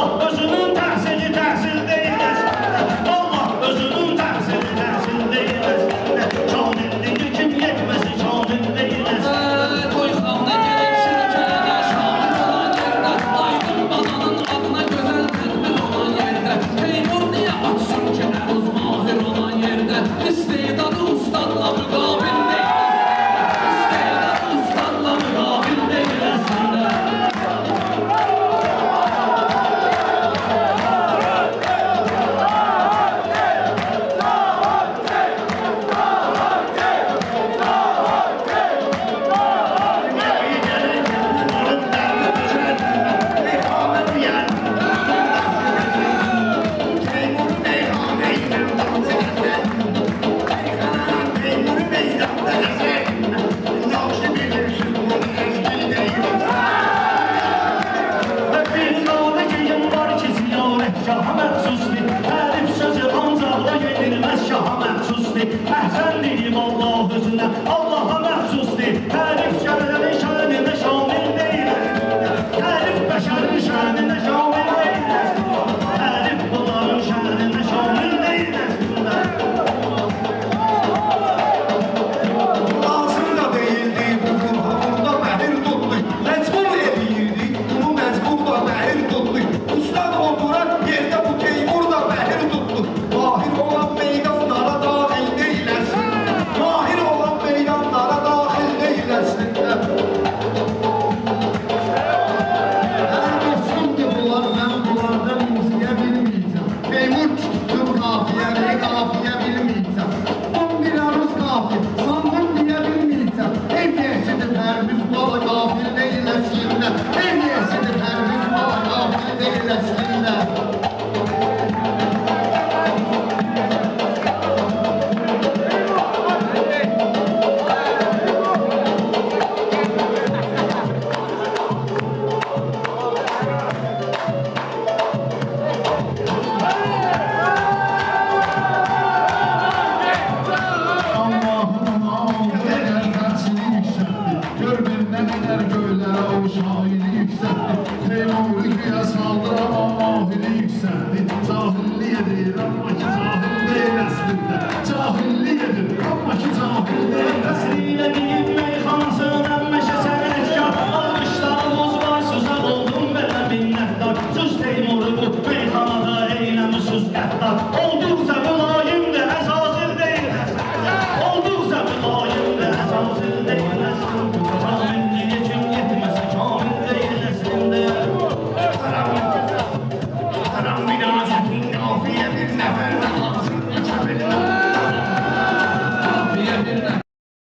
Allah özünün təhsili təhsil deyləsin. Allah özünün təhsili təhsil deyləsin. Kamilliyi kim yetməsi kamil deyləsin. Toyxanda gələk şirkədə şamil olan yerdə, Aydın babanın adına gözəl tədbir olan yerdə, Teymur niyə açsın ki əruz mahir olan yerdə, istedadı ustadla müqabil deyləsin, istedadı ustadla müqabil deyləsin də. Şaha məxsusdur, tərif sözü ancaq o yenilməz şaha məxsusdur. Əhsən deyim Allah özünə, Allaha məxsusdur. Tərif şəhərin şəninə şamil deyləsin. Tərif bəşərin şəninə şamil deyləsin. Tərif bunların şəninə şamil deyləsin. Lazım da deyildi, bugün hamurda məhir tutdu. Məcbur edirdi, bunu məcbur da məhir tutdu. Ustad oturan yerdə bu Teymur da məhir tutdu. Mahir olan meydanlara daxil deyləsin. Mahir olan meydanlara daxil deyləsin. Hər dostumdur bunlar, mən bunlardan musiyə bilməyəcəm. Teymur tutub qafiyəni, qafiyə bilməyəcəm. 11 aruz qafi, sandım deyə bilməyəcəm. En iyisidir pərviz bala qafil deyləsin. En iyisidir pərviz bala qafil deyləsin. Allah'ın ağzı ərtərsini yüksəkdir. Gör bir nə qədər göylərə o şahini yüksəkdir. Teymuru güya saldıran o mahiri yüksəkdir. Cahilli edir, amma ki cahil deyil əslində. Cahilli edir, amma ki cahil deyil əslində. Əslilə deyib meyxanasın, əmməşə sənətkar. Alqışlarımız var, sözə oldum belə minnətdar. Söz Teymuru bu meyxanada eyləmişiz qəddar. Olduqca mülayimdir, əsasır deyləsin. Olduqca mülayimdir, əsasır deyləsin. Kamilliyi kim yetməsə kamil deyləsin. Haram bir azətin qafiyə bir nəfər